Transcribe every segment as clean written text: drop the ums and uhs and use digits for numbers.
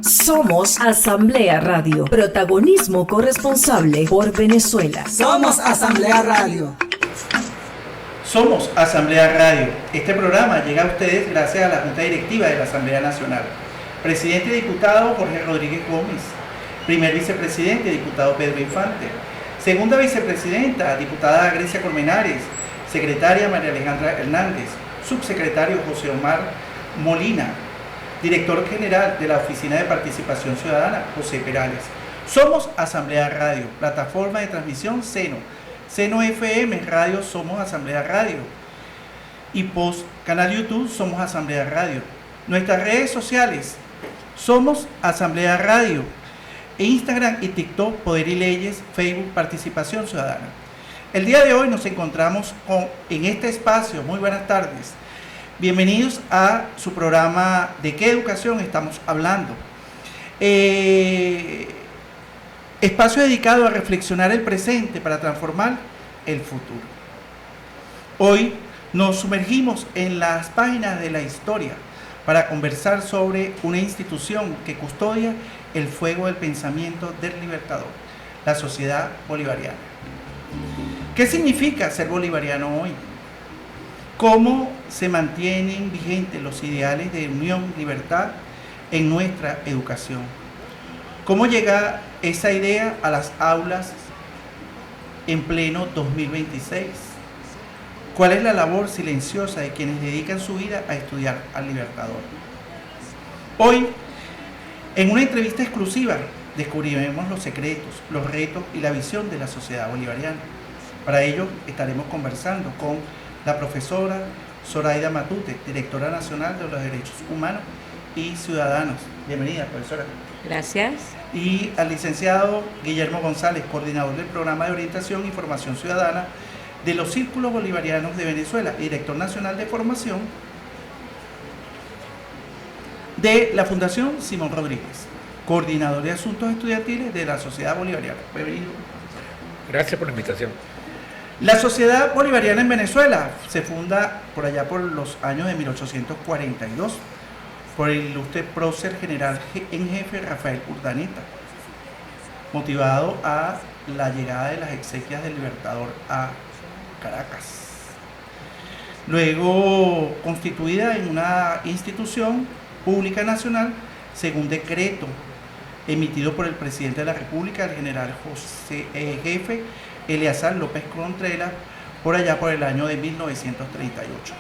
Somos Asamblea Radio. Protagonismo corresponsable por Venezuela. Somos Asamblea Radio. Somos Asamblea Radio. Este programa llega a ustedes gracias a la Junta Directiva de la Asamblea Nacional. Presidente y diputado Jorge Rodríguez Gómez. Primer vicepresidente, diputado Pedro Infante. Segunda vicepresidenta, diputada Grecia Colmenares. Secretaria María Alejandra Hernández. Subsecretario José Omar Molina. Director general de la Oficina de Participación Ciudadana, José Perales. Somos Asamblea Radio, plataforma de transmisión Seno. Seno FM, Radio Somos Asamblea Radio. Y post, canal YouTube Somos Asamblea Radio. Nuestras redes sociales, Somos Asamblea Radio. Instagram y TikTok, Poder y Leyes, Facebook, Participación Ciudadana. El día de hoy nos encontramos en este espacio. Muy buenas tardes. Bienvenidos a su programa ¿De qué educación estamos hablando? Espacio dedicado a reflexionar el presente para transformar el futuro. Hoy nos sumergimos en las páginas de la historia para conversar sobre una institución que custodia el fuego del pensamiento del libertador, la Sociedad Bolivariana. ¿Qué significa ser bolivariano hoy? ¿Cómo se mantienen vigentes los ideales de unión y libertad en nuestra educación? ¿Cómo llega esa idea a las aulas en pleno 2026? ¿Cuál es la labor silenciosa de quienes dedican su vida a estudiar al Libertador? Hoy, en una entrevista exclusiva, descubriremos los secretos, los retos y la visión de la sociedad bolivariana. Para ello, estaremos conversando con la profesora Zoraida Matute, directora nacional de los Derechos Humanos y Ciudadanos. Bienvenida, profesora. Gracias. Y al licenciado Guillermo González, coordinador del programa de orientación y formación ciudadana de los Círculos Bolivarianos de Venezuela y director nacional de formación de la Fundación Simón Rodríguez, coordinador de asuntos estudiantiles de la Sociedad Bolivariana. Bienvenido. Gracias por la invitación. La Sociedad Bolivariana en Venezuela se funda por allá por los años de 1842 por el ilustre prócer general en jefe Rafael Urdaneta, motivado a la llegada de las exequias del Libertador a Caracas. Luego constituida en una institución pública nacional según decreto emitido por el presidente de la República, el general jefe Eleazar López Contreras, por allá por el año de 1938.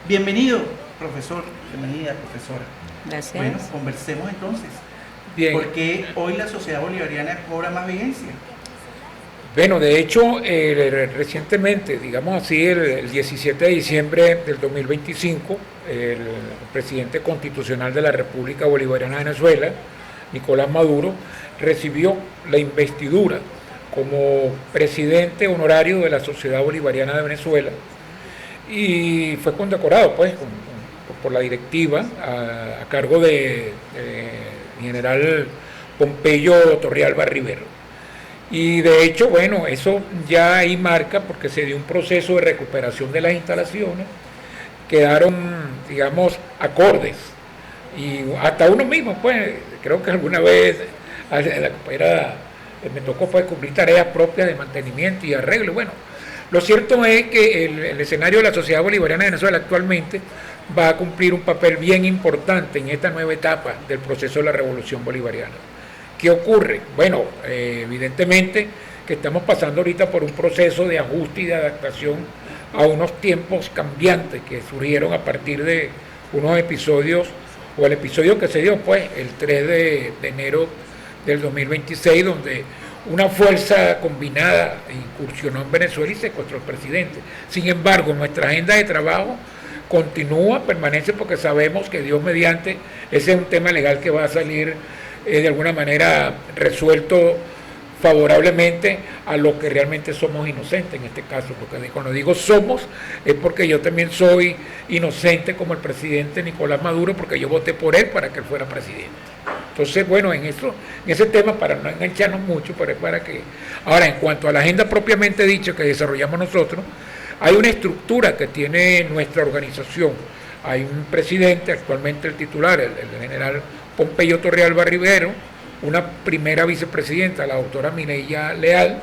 Bienvenido, profesor. Bienvenida, profesora. Gracias. Bueno, conversemos entonces. Bien. ¿Por qué hoy la sociedad bolivariana cobra más vigencia? Bueno, de hecho, recientemente, digamos así, el 17 de diciembre del 2025, el presidente constitucional de la República Bolivariana de Venezuela, Nicolás Maduro, recibió la investidura como presidente honorario de la Sociedad Bolivariana de Venezuela y fue condecorado pues por la directiva a cargo de general Pompeyo Torrealba Rivero. Y de hecho, bueno, eso ya ahí marca porque se dio un proceso de recuperación de las instalaciones, quedaron, digamos, acordes y hasta uno mismo, pues, creo que alguna vez la compañera me tocó pues cumplir tareas propias de mantenimiento y arreglo. Bueno, lo cierto es que el escenario de la Sociedad Bolivariana de Venezuela actualmente va a cumplir un papel bien importante en esta nueva etapa del proceso de la Revolución Bolivariana. ¿Qué ocurre? Bueno, evidentemente que estamos pasando ahorita por un proceso de ajuste y de adaptación a unos tiempos cambiantes que surgieron a partir de unos episodios, o el episodio que se dio pues el 3 de enero del 2026, donde una fuerza combinada incursionó en Venezuela y secuestró al presidente. Sin embargo, nuestra agenda de trabajo continúa, permanece, porque sabemos que Dios mediante, ese es un tema legal que va a salir de alguna manera resuelto favorablemente a los que realmente somos inocentes en este caso, porque cuando digo somos es porque yo también soy inocente como el presidente Nicolás Maduro, porque yo voté por él para que él fuera presidente. Entonces, bueno, en ese tema, para no engancharnos mucho, pero es para que... Ahora, en cuanto a la agenda propiamente dicha que desarrollamos nosotros, hay una estructura que tiene nuestra organización. Hay un presidente, actualmente el titular, el general Pompeyo Torrealba Rivero, una primera vicepresidenta, la doctora Mireya Leal,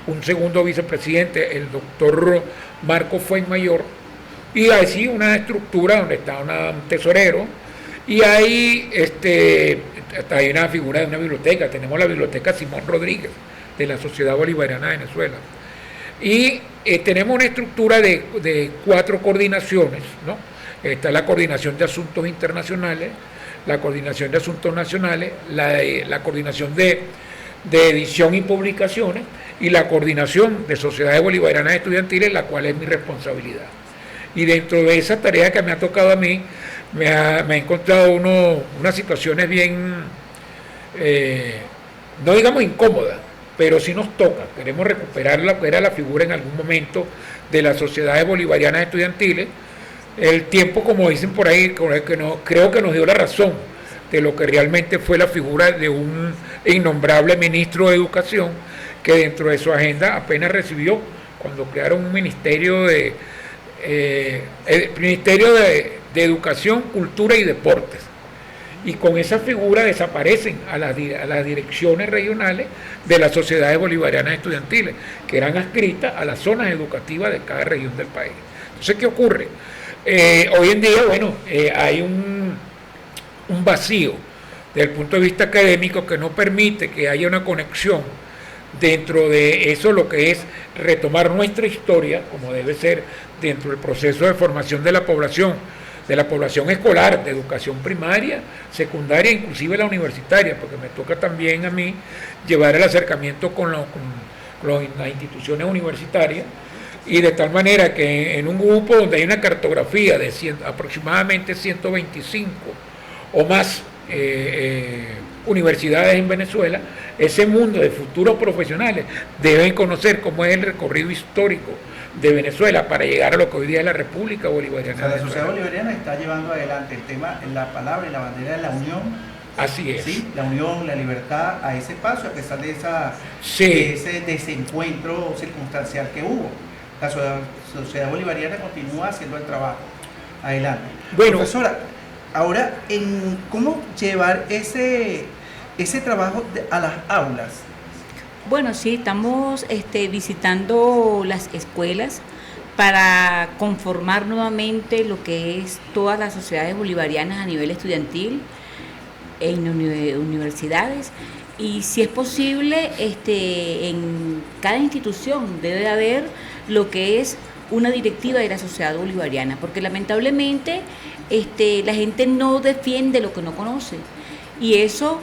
un segundo vicepresidente, el doctor Marco Fuenmayor, y así una estructura donde está un tesorero, y hay una figura de una biblioteca. Tenemos la biblioteca Simón Rodríguez de la Sociedad Bolivariana de Venezuela, y tenemos una estructura de 4 coordinaciones, ¿no? Está la coordinación de asuntos internacionales, la coordinación de asuntos nacionales, la coordinación de edición y publicaciones, y la coordinación de sociedades bolivarianas estudiantiles, la cual es mi responsabilidad. Y dentro de esa tarea que me ha tocado a mí, me ha encontrado unas situaciones bien, no digamos incómodas, pero sí nos toca. Queremos recuperar la que era la figura en algún momento de las sociedades bolivarianas estudiantiles. El tiempo, como dicen por ahí, creo que nos dio la razón de lo que realmente fue la figura de un innombrable ministro de Educación, que dentro de su agenda apenas recibió, cuando crearon un ministerio de Educación, Cultura y Deportes. Y con esa figura desaparecen a las direcciones regionales de las sociedades bolivarianas estudiantiles, que eran adscritas a las zonas educativas de cada región del país. Entonces, ¿qué ocurre? Hoy en día, hay un vacío desde el punto de vista académico que no permite que haya una conexión dentro de eso, lo que es retomar nuestra historia, como debe ser dentro del proceso de formación de la población escolar, de educación primaria, secundaria, inclusive la universitaria, porque me toca también a mí llevar el acercamiento con las instituciones universitarias, y de tal manera que en un grupo donde hay una cartografía de aproximadamente 125 o más universidades en Venezuela, ese mundo de futuros profesionales deben conocer cómo es el recorrido histórico de Venezuela para llegar a lo que hoy día es la República Bolivariana. O sea, la sociedad bolivariana está llevando adelante el tema, la palabra y la bandera de la unión. Así es. ¿Sí? La unión, la libertad, a ese paso, a pesar de sí, de ese desencuentro circunstancial que hubo. La sociedad bolivariana continúa haciendo el trabajo. Adelante. Bueno, profesora, ahora, ¿cómo llevar ese trabajo a las aulas? Bueno, sí, estamos visitando las escuelas para conformar nuevamente lo que es todas las sociedades bolivarianas a nivel estudiantil en universidades, y si es posible, en cada institución debe haber lo que es una directiva de la sociedad bolivariana, porque lamentablemente la gente no defiende lo que no conoce, y eso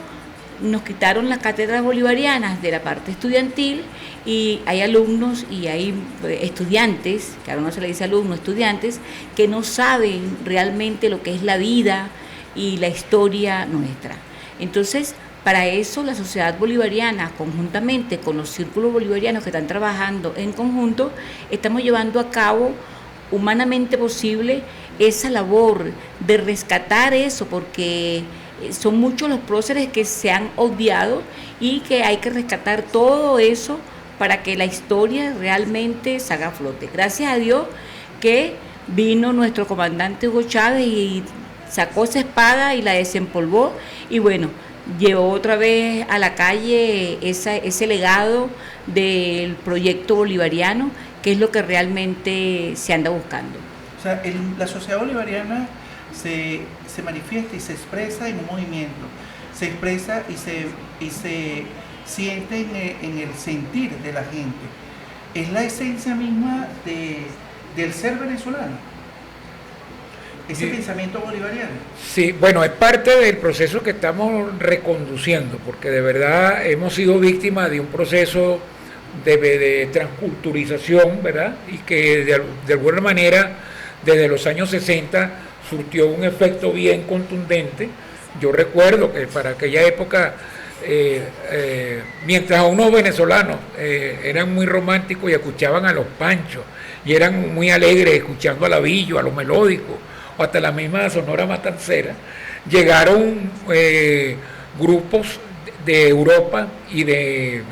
nos quitaron las cátedras bolivarianas de la parte estudiantil, y hay alumnos y hay estudiantes, que ahora no se le dice alumnos, estudiantes, que no saben realmente lo que es la vida y la historia nuestra. Entonces, para eso la sociedad bolivariana, conjuntamente con los círculos bolivarianos que están trabajando en conjunto, estamos llevando a cabo humanamente posible esa labor de rescatar eso, porque son muchos los próceres que se han obviado y que hay que rescatar todo eso para que la historia realmente salga a flote. Gracias a Dios que vino nuestro comandante Hugo Chávez y sacó esa espada y la desempolvó, y bueno, llevó otra vez a la calle ese legado del proyecto bolivariano, que es lo que realmente se anda buscando. O sea, la sociedad bolivariana se manifiesta y se expresa en un movimiento, se expresa y se siente en el sentir de la gente. Es la esencia misma del ser venezolano, ese pensamiento bolivariano. Sí, bueno, es parte del proceso que estamos reconduciendo, porque de verdad hemos sido víctimas de un proceso de transculturización, ¿verdad? Y que de alguna manera desde los años 60 surtió un efecto bien contundente. Yo recuerdo que para aquella época, mientras a unos venezolanos eran muy románticos y escuchaban a los Panchos, y eran muy alegres escuchando a Lavillo, a los melódicos, o hasta la misma Sonora Matancera, llegaron grupos de Europa y de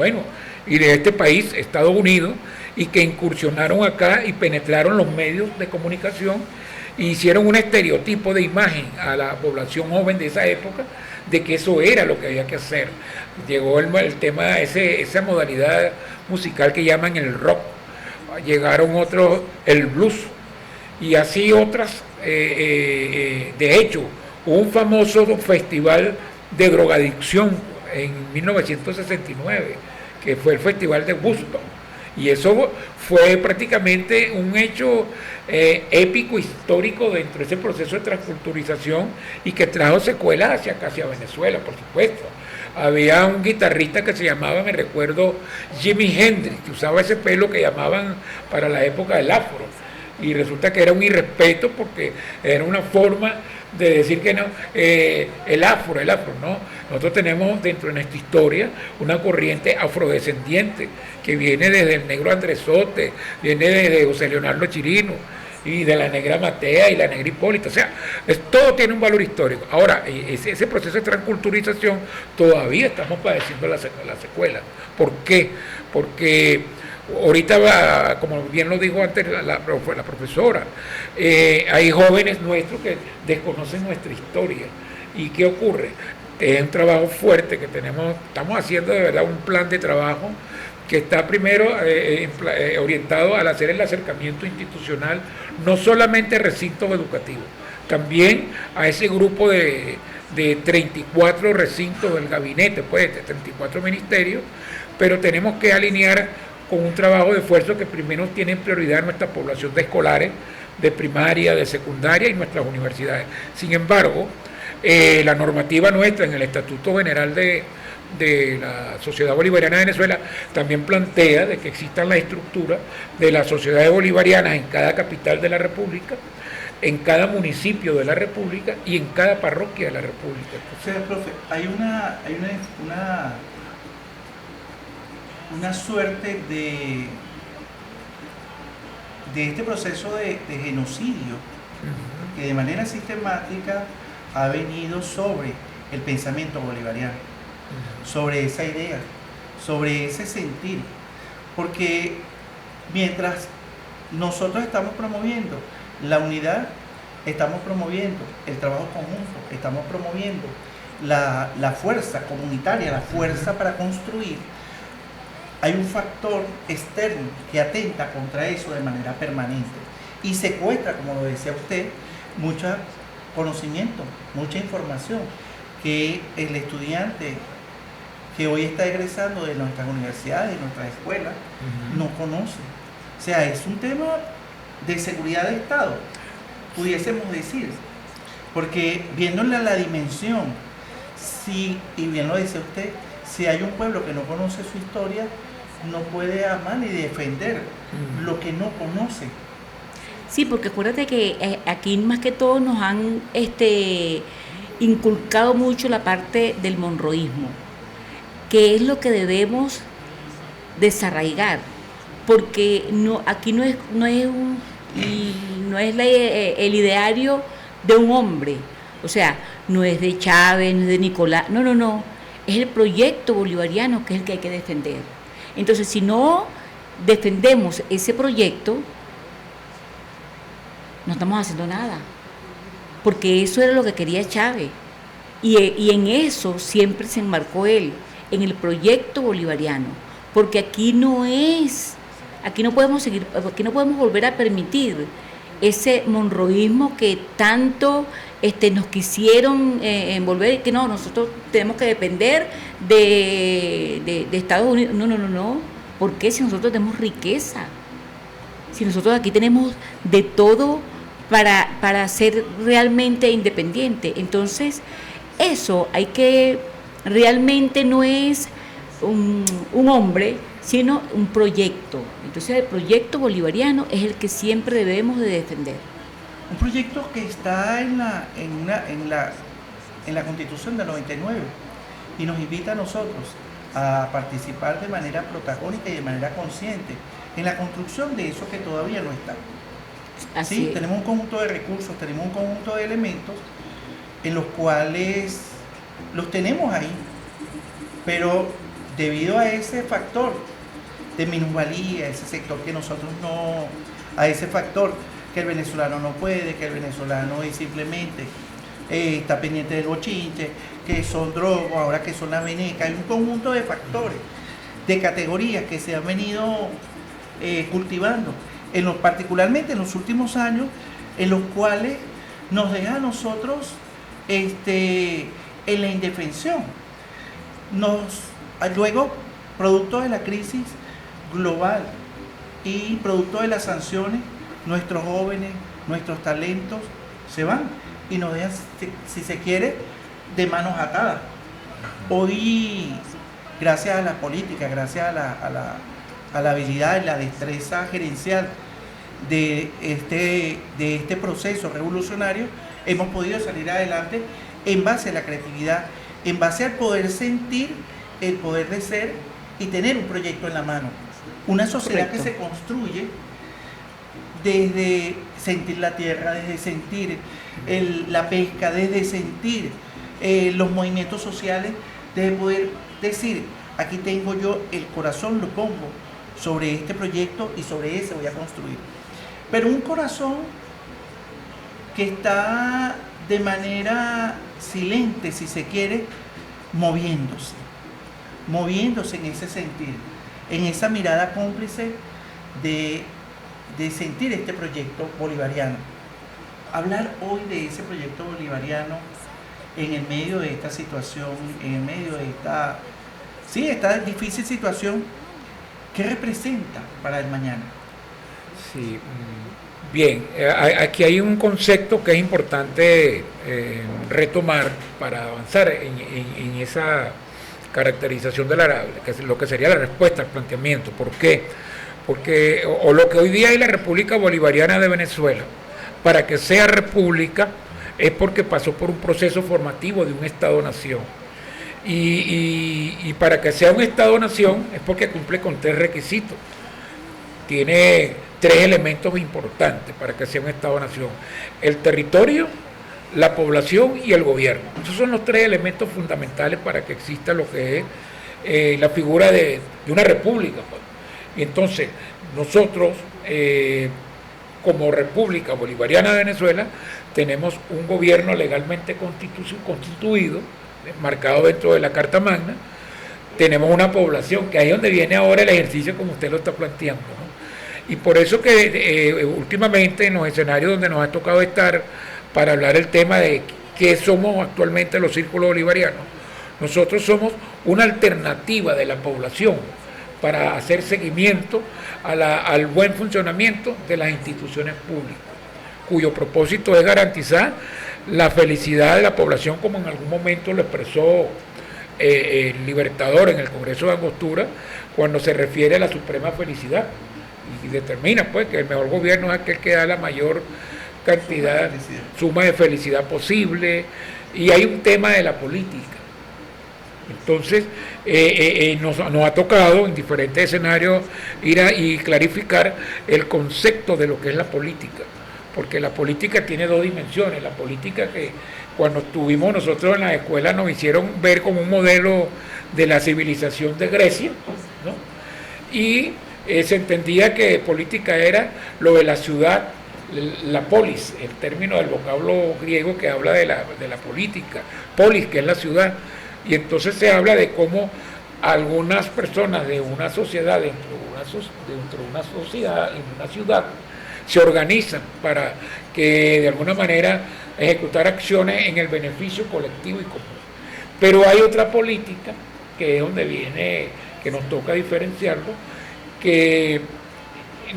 este país, Estados Unidos, y que incursionaron acá y penetraron los medios de comunicación hicieron un estereotipo de imagen a la población joven de esa época de que eso era lo que había que hacer. Llegó el tema, esa modalidad musical que llaman el rock, llegaron otros, el blues, y así otras. De hecho, hubo un famoso festival de drogadicción en 1969, que fue el Festival de Woodstock, y eso fue prácticamente un hecho épico, histórico dentro de ese proceso de transculturización y que trajo secuelas hacia Venezuela, por supuesto. Había un guitarrista que se llamaba, me recuerdo, Jimi Hendrix, que usaba ese pelo que llamaban para la época del afro, y resulta que era un irrespeto porque era una forma de decir que no, el afro, ¿no? Nosotros tenemos dentro de nuestra historia una corriente afrodescendiente que viene desde el negro Andresote, viene desde José Leonardo Chirino y de la negra Matea y la negra Hipólita, o sea, todo tiene un valor histórico. Ahora, ese proceso de transculturización todavía estamos padeciendo la secuela. ¿Por qué? Porque ahorita, como bien lo dijo antes la profesora, hay jóvenes nuestros que desconocen nuestra historia. ¿Y qué ocurre? Es un trabajo fuerte que estamos haciendo de verdad un plan de trabajo que está primero orientado al hacer el acercamiento institucional, no solamente a recintos educativos, también a ese grupo de 34 recintos del gabinete, pues de 34 ministerios, pero tenemos que alinear con un trabajo de esfuerzo que primero tiene prioridad en nuestra población de escolares, de primaria, de secundaria y nuestras universidades. Sin embargo, la normativa nuestra en el Estatuto General de la Sociedad Bolivariana de Venezuela también plantea de que existan las estructuras de las sociedades bolivarianas en cada capital de la República, en cada municipio de la República y en cada parroquia de la República. O sea, profe, hay una suerte de este proceso de genocidio que de manera sistemática ha venido sobre el pensamiento bolivariano, sobre esa idea, sobre ese sentir, porque mientras nosotros estamos promoviendo la unidad, estamos promoviendo el trabajo conjunto, estamos promoviendo la fuerza comunitaria, la fuerza para construir, hay un factor externo que atenta contra eso de manera permanente y secuestra, como lo decía usted, mucho conocimiento, mucha información que el estudiante que hoy está egresando de nuestras universidades, de nuestras escuelas, no conoce. O sea, es un tema de seguridad de Estado, pudiésemos decir, porque viéndole la dimensión, si, y bien lo dice usted, si hay un pueblo que no conoce su historia, no puede amar ni defender lo que no conoce. Sí, porque acuérdate que aquí más que todo nos han inculcado mucho la parte del monroísmo, que es lo que debemos desarraigar, porque aquí no es el ideario de un hombre, o sea, no es de Chávez, no es de Nicolás, no, es el proyecto bolivariano que es el que hay que defender. Entonces, si no defendemos ese proyecto, no estamos haciendo nada, porque eso era lo que quería Chávez, y en eso siempre se enmarcó él, en el proyecto bolivariano, porque aquí no podemos volver a permitir ese monroísmo que tanto nos quisieron envolver, que no, nosotros tenemos que depender de Estados Unidos. No, ¿por qué? Si nosotros tenemos riqueza, si nosotros aquí tenemos de todo para ser realmente independiente. Entonces, eso hay que, realmente no es un hombre, sino un proyecto. Entonces el proyecto bolivariano es el que siempre debemos de defender. Un proyecto que está en la Constitución del 99 y nos invita a nosotros a participar de manera protagónica y de manera consciente en la construcción de eso que todavía no está. Así ¿Sí? es. Tenemos un conjunto de recursos, tenemos un conjunto de elementos en los cuales los tenemos ahí, pero debido a ese factor de minusvalía, ese sector que nosotros no, a ese factor que el venezolano no puede, que el venezolano es simplemente está pendiente del bochinche, que son drogos, ahora que son la veneca. Hay un conjunto de factores, de categorías que se han venido cultivando, particularmente en los últimos años, en los cuales nos deja a nosotros en la indefensión. Luego, producto de la crisis global y producto de las sanciones, nuestros jóvenes, nuestros talentos se van y nos dejan, si se quiere, de manos atadas. Hoy, gracias a la política, gracias a la habilidad y la destreza gerencial de este proceso revolucionario, hemos podido salir adelante en base a la creatividad, en base al poder sentir, el poder de ser y tener un proyecto en la mano. Una sociedad que se construye desde sentir la tierra, desde sentir la pesca, desde sentir los movimientos sociales, desde poder decir, aquí tengo yo el corazón, lo pongo sobre este proyecto y sobre ese voy a construir. Pero un corazón que está de manera silente, si se quiere, moviéndose en ese sentir, en esa mirada cómplice de sentir este proyecto bolivariano. Hablar hoy de ese proyecto bolivariano en el medio de esta situación, en el medio de esta difícil situación, ¿qué representa para el mañana? Sí, bien, aquí hay un concepto que es importante retomar para avanzar en esa caracterización de lo que sería la respuesta al planteamiento. ¿Por qué? Porque lo que hoy día es la República Bolivariana de Venezuela, para que sea república, es porque pasó por un proceso formativo de un Estado-nación. Y para que sea un Estado-nación es porque cumple con 3 requisitos. Tiene 3 elementos importantes para que sea un Estado-nación: el territorio, la población y el gobierno. Esos son los 3 elementos fundamentales para que exista lo que es la figura de una república, pues. Y entonces nosotros, como República Bolivariana de Venezuela, tenemos un gobierno legalmente constituido, marcado dentro de la Carta Magna. Tenemos una población, que ahí es donde viene ahora el ejercicio como usted lo está planteando, ¿no? Y por eso que últimamente en los escenarios donde nos ha tocado estar para hablar el tema de qué somos actualmente los círculos bolivarianos, nosotros somos una alternativa de la población para hacer seguimiento al buen funcionamiento de las instituciones públicas, cuyo propósito es garantizar la felicidad de la población, como en algún momento lo expresó el Libertador en el Congreso de Angostura, cuando se refiere a la suprema felicidad, y determina pues que el mejor gobierno es aquel que da la mayor cantidad, suma de felicidad posible. Y hay un tema de la política. Entonces nos ha tocado en diferentes escenarios ir y clarificar el concepto de lo que es la política, porque la política tiene 2 dimensiones. La política que cuando estuvimos nosotros en la escuela nos hicieron ver como un modelo de la civilización de Grecia, ¿no? Y se entendía que política era lo de la ciudad, la polis, el término del vocablo griego que habla de la política, polis, que es la ciudad. Y entonces se habla de cómo algunas personas de una sociedad, dentro de una sociedad, en una ciudad, se organizan para que de alguna manera ejecutar acciones en el beneficio colectivo y común. Pero hay otra política, que es donde viene, que nos toca diferenciarlo, que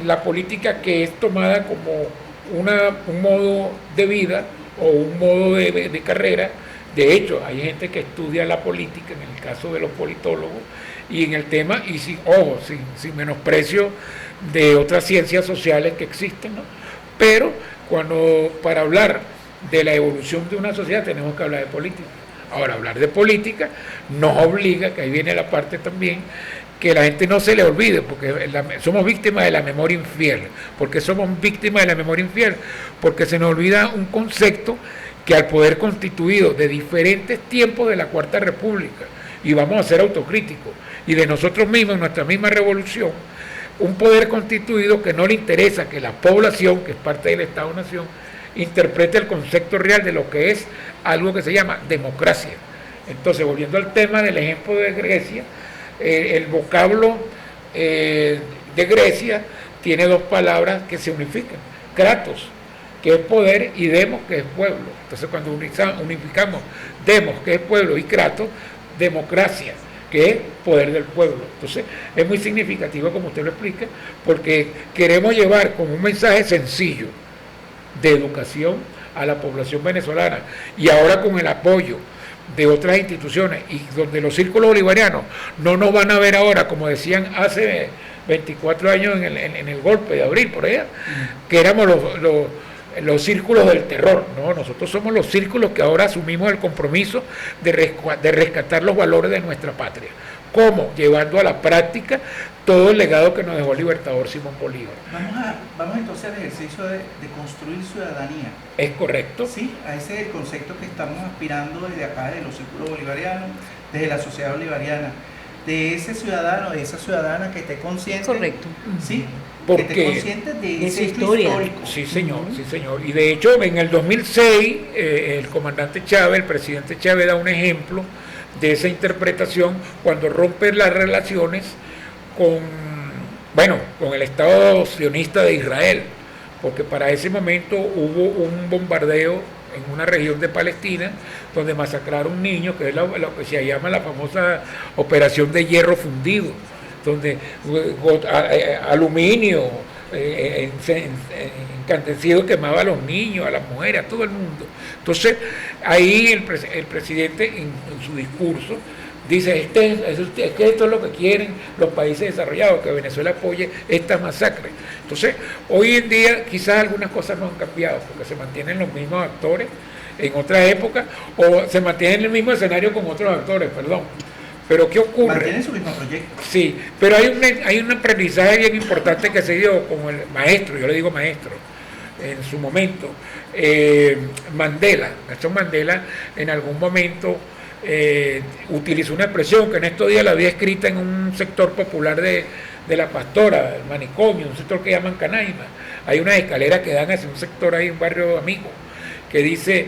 la política que es tomada como un modo de vida o un modo de carrera. De hecho, hay gente que estudia la política, en el caso de los politólogos, y en el tema, y sin menosprecio de otras ciencias sociales que existen, ¿no? Pero para hablar de la evolución de una sociedad tenemos que hablar de política. Ahora, hablar de política nos obliga, que ahí viene la parte también, que la gente no se le olvide, porque somos víctimas de la memoria infiel. ¿Por qué somos víctimas de la memoria infiel? Porque se nos olvida un concepto que al poder constituido de diferentes tiempos de la Cuarta República, y vamos a ser autocríticos, y de nosotros mismos, en nuestra misma revolución, un poder constituido que no le interesa que la población, que es parte del Estado-Nación, interprete el concepto real de lo que es algo que se llama democracia. Entonces, volviendo al tema del ejemplo de Grecia, el vocablo de Grecia tiene dos palabras que se unifican: kratos, que es poder, y demos, que es pueblo. Entonces, cuando unificamos demos, que es pueblo, y kratos, democracia, que es poder del pueblo. Entonces, es muy significativo, como usted lo explica, porque queremos llevar como un mensaje sencillo de educación a la población venezolana, y ahora con el apoyo de otras instituciones, y donde los círculos bolivarianos no nos van a ver ahora, como decían hace 24 años en el golpe de abril, por allá, que éramos los círculos del terror. No, nosotros somos los círculos que ahora asumimos el compromiso de rescatar los valores de nuestra patria. ¿Cómo? Llevando a la práctica todo el legado que nos dejó el libertador Simón Bolívar. Vamos entonces al ejercicio de construir ciudadanía. ¿Es correcto? Sí, a ese es el concepto que estamos aspirando desde acá, desde los círculos bolivarianos, desde la sociedad bolivariana, de ese ciudadano, de esa ciudadana que esté consciente. Correcto. Sí, porque que esté consciente de su ese historia. histórico. Sí, señor, sí, señor. Y de hecho, en el 2006, el comandante Chávez, el presidente Chávez, da un ejemplo de esa interpretación cuando rompe las relaciones con el Estado sionista de Israel, porque para ese momento hubo un bombardeo en una región de Palestina donde masacraron niños, que es lo que se llama la famosa operación de hierro fundido, donde aluminio encandecido quemaba a los niños, a las mujeres, a todo el mundo. Entonces ahí el presidente en su discurso dice, es que esto es lo que quieren los países desarrollados, que Venezuela apoye esta masacre. Entonces, hoy en día quizás algunas cosas no han cambiado, porque se mantienen los mismos actores en otras épocas, o se mantiene en el mismo escenario con otros actores, perdón. Pero ¿qué ocurre? Mantienen su mismo proyecto. Sí, pero hay un aprendizaje bien importante que se dio con el maestro, yo le digo maestro, en su momento. Nelson Mandela en algún momento utilizó una expresión que en estos días la había escrita en un sector popular de La Pastora, el manicomio, un sector que llaman Canaima. Hay unas escaleras que dan hacia un sector ahí, un barrio amigo, que dice,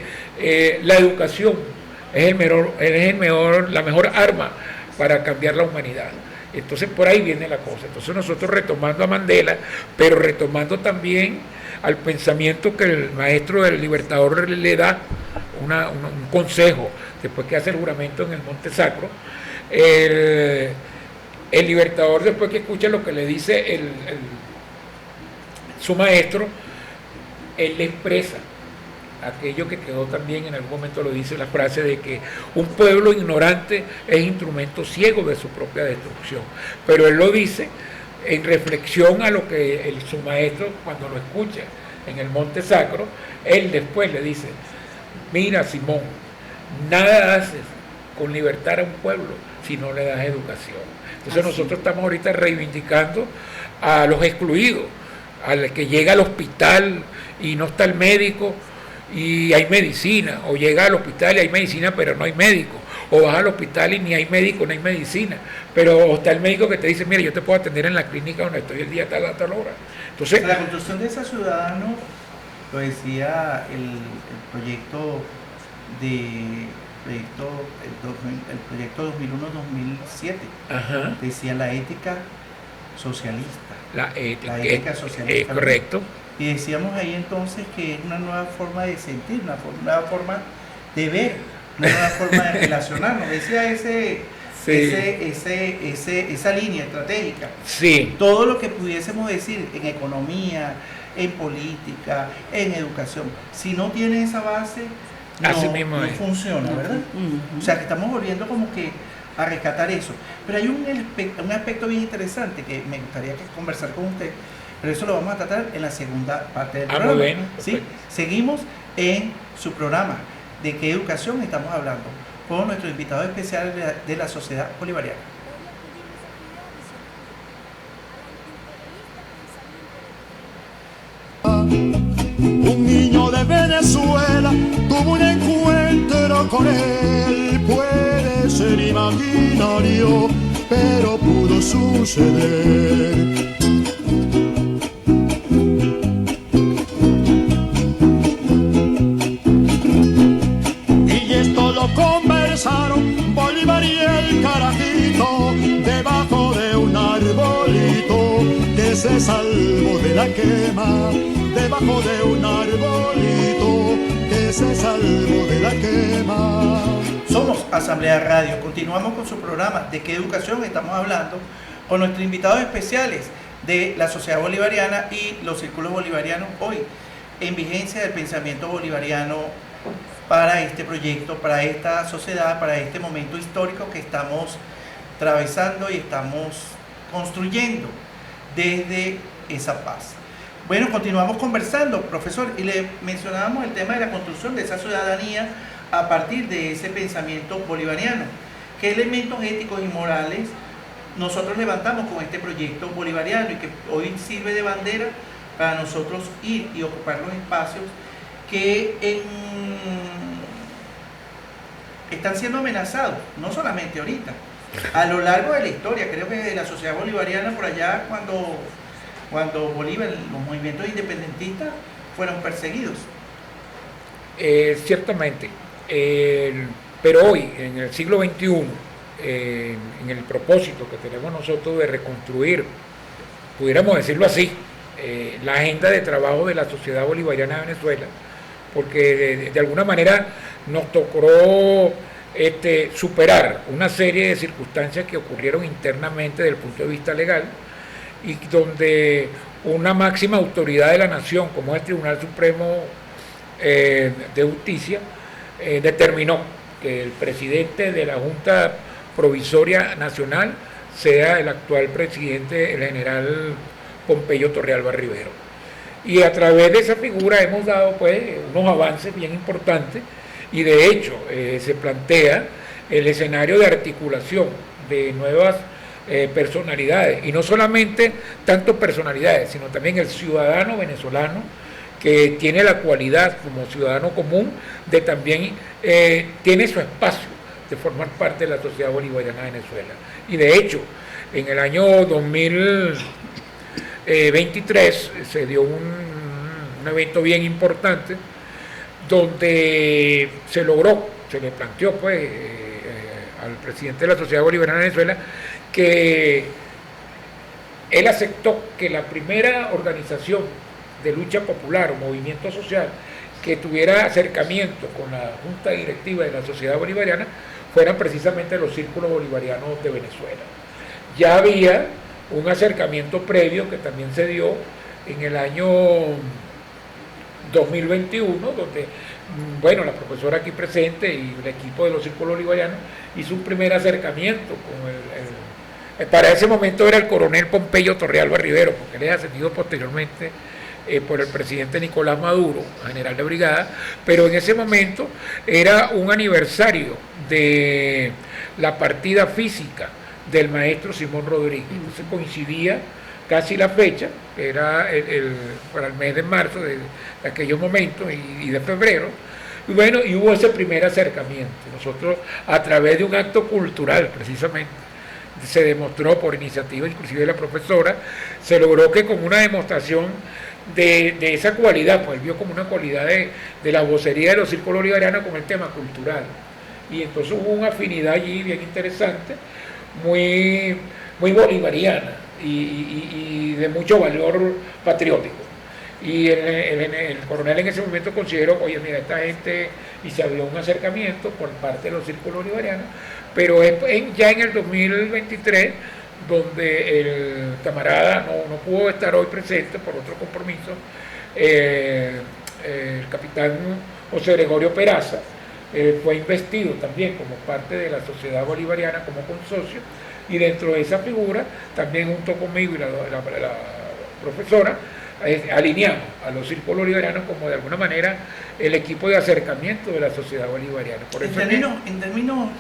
la educación es la mejor arma para cambiar la humanidad. Entonces por ahí viene la cosa. Entonces nosotros retomando a Mandela, pero retomando también al pensamiento que el maestro del Libertador le da un consejo después que hace el juramento en el Monte Sacro. El Libertador, después que escucha lo que le dice su maestro, él le expresa aquello que quedó también, en algún momento lo dice la frase de que un pueblo ignorante es instrumento ciego de su propia destrucción, pero él lo dice en reflexión a lo que su maestro, cuando lo escucha en el Monte Sacro, él después le dice, mira Simón, nada haces con libertar a un pueblo si no le das educación. Entonces nosotros estamos ahorita reivindicando a los excluidos, al que llega al hospital y no está el médico y hay medicina, o llega al hospital y hay medicina pero no hay médico, o vas al hospital y ni hay médico, ni hay medicina, pero está el médico que te dice, mira, yo te puedo atender en la clínica donde estoy el día tal a tal hora. Entonces, la construcción de ese ciudadano, lo decía el proyecto el proyecto 2001-2007, decía la ética socialista. La ética socialista. Es correcto. Y decíamos ahí entonces que es una nueva forma de sentir, una nueva forma de ver, una nueva forma de relacionarnos. Decía esa línea estratégica. Sí. Todo lo que pudiésemos decir en economía, en política, en educación, si no tiene esa base, no funciona, ¿verdad? O sea, que estamos volviendo como que a rescatar eso. Pero hay un aspecto bien interesante que me gustaría conversar con usted, pero eso lo vamos a tratar en la segunda parte del programa. Muy bien. ¿Sí? Seguimos en su programa. ¿De qué educación estamos hablando? Con nuestro invitado especial de la Sociedad Bolivariana. Un niño de Venezuela tuvo un encuentro con él. Puede ser imaginario, pero pudo suceder. se salvó de la quema, debajo de un arbolito que se salvó de la quema. Somos Asamblea Radio, continuamos con su programa ¿De qué educación estamos hablando? Con nuestros invitados especiales de la Sociedad Bolivariana y los Círculos Bolivarianos, hoy en vigencia del pensamiento bolivariano para este proyecto, para esta sociedad, para este momento histórico que estamos atravesando y estamos construyendo desde esa paz. Bueno, continuamos conversando, profesor, y le mencionábamos el tema de la construcción de esa ciudadanía a partir de ese pensamiento bolivariano. ¿Qué elementos éticos y morales nosotros levantamos con este proyecto bolivariano y que hoy sirve de bandera para nosotros ir y ocupar los espacios que están siendo amenazados, no solamente ahorita, a lo largo de la historia? Creo que de la sociedad bolivariana por allá, cuando Bolívar, los movimientos independentistas fueron perseguidos. Ciertamente, pero hoy, en el siglo XXI, en el propósito que tenemos nosotros de reconstruir, pudiéramos decirlo así, la agenda de trabajo de la Sociedad Bolivariana de Venezuela, porque de alguna manera nos tocó superar una serie de circunstancias que ocurrieron internamente desde el punto de vista legal, y donde una máxima autoridad de la nación, como es el Tribunal Supremo de Justicia, determinó que el presidente de la Junta Provisoria Nacional sea el actual presidente, el general Pompeyo Torrealba Rivero. Y a través de esa figura hemos dado pues unos avances bien importantes, y de hecho se plantea el escenario de articulación de nuevas personalidades, y no solamente tanto personalidades, sino también el ciudadano venezolano, que tiene la cualidad como ciudadano común de también tiene su espacio de formar parte de la Sociedad Bolivariana de Venezuela. Y de hecho, en el año 2023 se dio un evento bien importante donde se logró, se le planteó pues al presidente de la Sociedad Bolivariana de Venezuela que él aceptó que la primera organización de lucha popular o movimiento social que tuviera acercamiento con la Junta Directiva de la Sociedad Bolivariana fueran precisamente los círculos bolivarianos de Venezuela. Ya había un acercamiento previo que también se dio en el año 2021, donde, bueno, la profesora aquí presente y el equipo de los círculos bolivarianos hizo un primer acercamiento con para ese momento era el coronel Pompeyo Torrealba Rivero, porque él es ascendido posteriormente por el presidente Nicolás Maduro, general de brigada, pero en ese momento era un aniversario de la partida física del maestro Simón Rodríguez. Entonces coincidía casi la fecha, que era para el mes de marzo de aquellos momentos y de febrero, y bueno, y hubo ese primer acercamiento. Nosotros, a través de un acto cultural precisamente, se demostró por iniciativa inclusive de la profesora, se logró que con una demostración de esa cualidad, pues él vio como una cualidad de la vocería de los círculos bolivarianos con el tema cultural, y entonces hubo una afinidad allí bien interesante, muy bolivariana y de mucho valor patriótico. Y el coronel en ese momento consideró, oye, mira, esta gente, y se abrió un acercamiento por parte de los círculos bolivarianos, pero es ya en el 2023 donde el camarada no pudo estar hoy presente por otro compromiso, el capitán José Gregorio Peraza fue investido también como parte de la Sociedad Bolivariana como consocio, y dentro de esa figura también junto conmigo y la profesora alineamos a los círculos bolivarianos como de alguna manera el equipo de acercamiento de la Sociedad Bolivariana. Por eso en términos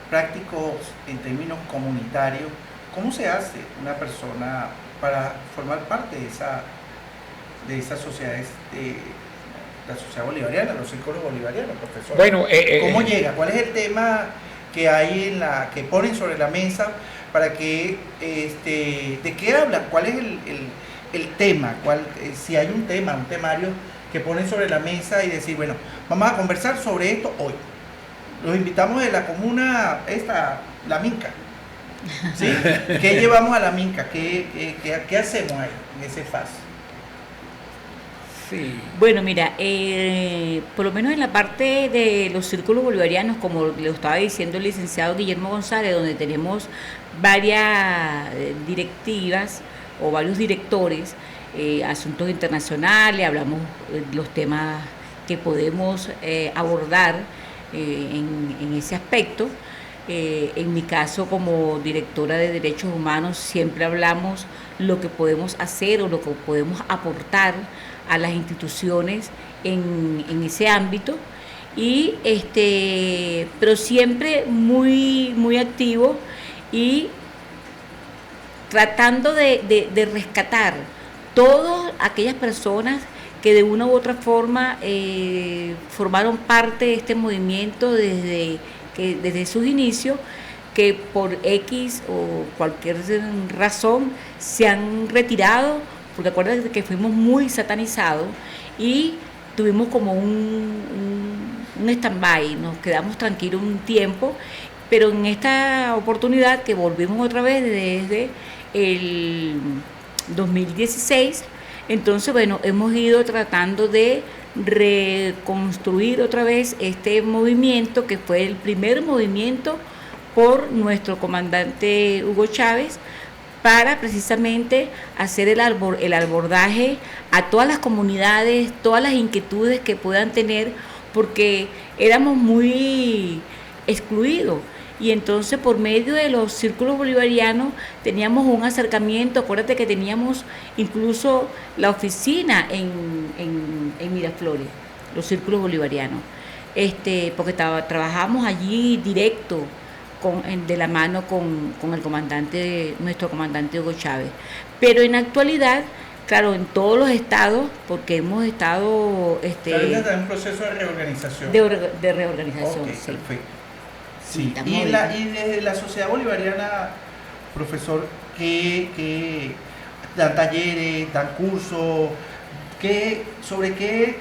prácticos, en términos comunitarios, ¿cómo se hace una persona para formar parte de esas sociedades, la Sociedad Bolivariana, los círculos bolivarianos, profesor? Bueno, ¿cómo llega? ¿Cuál es el tema que hay que ponen sobre la mesa para que, de qué hablan? ¿Cuál es el tema? Si hay un temario que ponen sobre la mesa y decir, bueno, vamos a conversar sobre esto hoy. Los invitamos de la comuna, la Minca, ¿Sí? ¿Qué llevamos a la minca? ¿Qué hacemos ahí, en ese fase? Sí. Bueno, mira, por lo menos en la parte de los círculos bolivarianos, como lo estaba diciendo el licenciado Guillermo González, donde tenemos varias directivas o varios directores, asuntos internacionales, hablamos de los temas que podemos abordar en ese aspecto. En mi caso, como directora de Derechos Humanos, siempre hablamos lo que podemos hacer o lo que podemos aportar a las instituciones en ese ámbito, y pero siempre muy activo y tratando de rescatar todas aquellas personas que de una u otra forma formaron parte de este movimiento desde sus inicios, que por X o cualquier razón se han retirado, porque acuérdate que fuimos muy satanizados y tuvimos como un stand-by, nos quedamos tranquilos un tiempo, pero en esta oportunidad que volvimos otra vez desde el 2016, entonces bueno, hemos ido tratando de reconstruir otra vez este movimiento, que fue el primer movimiento por nuestro comandante Hugo Chávez, para precisamente hacer el abordaje a todas las comunidades, todas las inquietudes que puedan tener, porque éramos muy excluidos. Y entonces por medio de los círculos bolivarianos teníamos un acercamiento. Acuérdate que teníamos incluso la oficina en Miraflores, los círculos bolivarianos, porque trabajamos allí directo, de la mano con el comandante, nuestro comandante Hugo Chávez. Pero en la actualidad, claro, en todos los estados, porque hemos estado... Está en un proceso de reorganización. De reorganización, okay, sí. Perfecto. Sí. Y desde la sociedad bolivariana, profesor, ¿qué dan talleres, dan cursos? ¿Sobre qué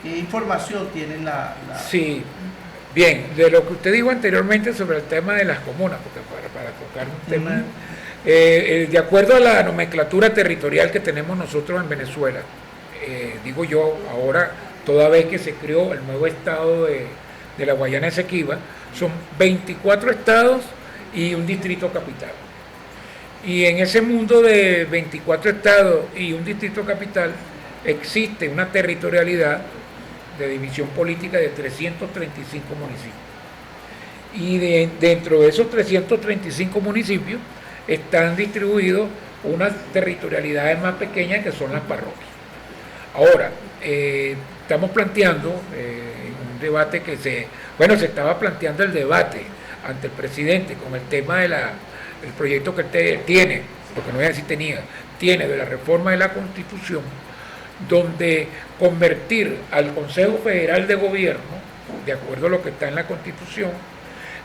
información tienen la... Sí. Bien, de lo que usted dijo anteriormente sobre el tema de las comunas, porque para tocar un tema, de acuerdo a la nomenclatura territorial que tenemos nosotros en Venezuela, digo yo, ahora, toda vez que se creó el nuevo estado de la Guayana Esequiba, son 24 estados y un distrito capital. Y en ese mundo de 24 estados y un distrito capital existe una territorialidad de división política de 335 municipios. Y dentro de esos 335 municipios están distribuidos unas territorialidades más pequeñas, que son las parroquias. Ahora, estamos planteando un debate se estaba planteando el debate ante el presidente con el tema del proyecto que él tiene, porque no voy a decir tiene de la reforma de la Constitución, donde convertir al Consejo Federal de Gobierno, de acuerdo a lo que está en la Constitución,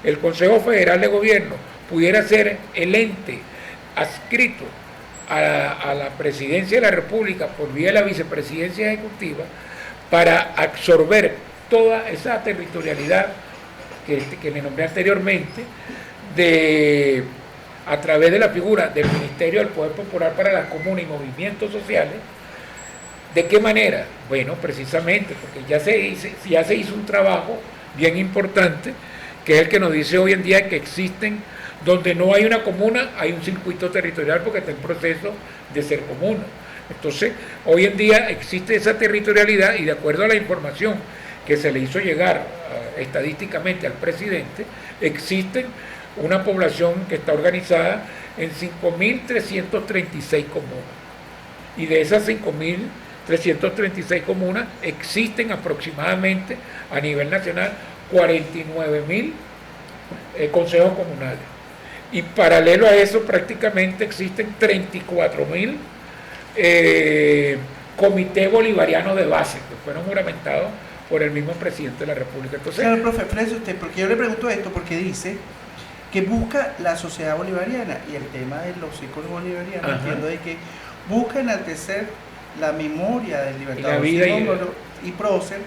el Consejo Federal de Gobierno pudiera ser el ente adscrito a la Presidencia de la República por vía de la Vicepresidencia Ejecutiva, para absorber toda esa territorialidad que le nombré anteriormente, a través de la figura del Ministerio del Poder Popular para las Comunas y Movimientos Sociales. ¿De qué manera? Bueno, precisamente porque ya se hizo un trabajo bien importante, que es el que nos dice hoy en día que existen, donde no hay una comuna, hay un circuito territorial, porque está en proceso de ser comuna. Entonces, hoy en día existe esa territorialidad, y de acuerdo a la información que se le hizo llegar estadísticamente al presidente, existen una población que está organizada en 5.336 comunas. Y de esas 5.336 comunas existen aproximadamente a nivel nacional 49.000 consejos comunales. Y paralelo a eso, prácticamente existen 34.000 comités bolivarianos de base, que fueron juramentados por el mismo presidente de la República. Entonces, claro, profe, fíjese usted, porque yo le pregunto esto, porque dice que busca la sociedad bolivariana, y el tema de los círculos bolivarianos, entiendo de que busca enaltecer la memoria del libertador y prócer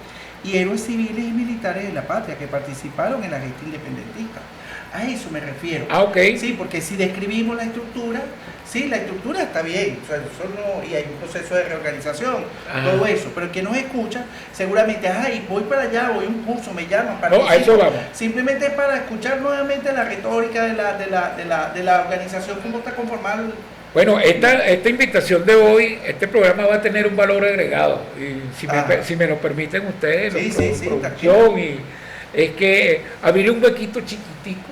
y héroes civiles y militares de la patria que participaron en la gesta independentista. A eso me refiero. Ah, ok. Sí, porque si describimos la estructura, sí, la estructura está bien, o sea, eso no, y hay un proceso de reorganización, Ajá. todo eso, pero el que nos escucha, seguramente, ay, voy para allá, voy a un curso, me llaman, No, participo. a eso vamos. Simplemente es para escuchar nuevamente la retórica de la organización, cómo está conformada. Bueno, esta invitación de hoy, este programa va a tener un valor agregado. Y si me lo permiten ustedes, Sí, sí, producción, y es que abrir un huequito chiquitico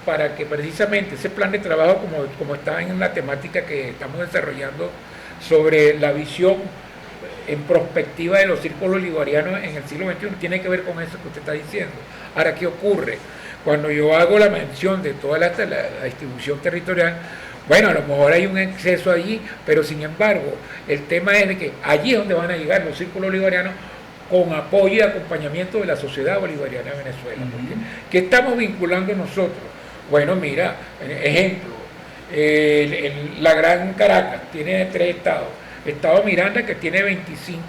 para que precisamente ese plan de trabajo, como está en la temática que estamos desarrollando sobre la visión en prospectiva de los círculos bolivarianos en el siglo XXI, tiene que ver con eso que usted está diciendo. Ahora, ¿qué ocurre? Cuando yo hago la mención de toda la distribución territorial, bueno, a lo mejor hay un exceso allí, pero sin embargo, el tema es de que allí es donde van a llegar los círculos bolivarianos con apoyo y acompañamiento de la sociedad bolivariana de Venezuela. Porque, ¿qué estamos vinculando nosotros? Bueno, mira, ejemplo, la Gran Caracas tiene 3 estados. Estado Miranda, que tiene 21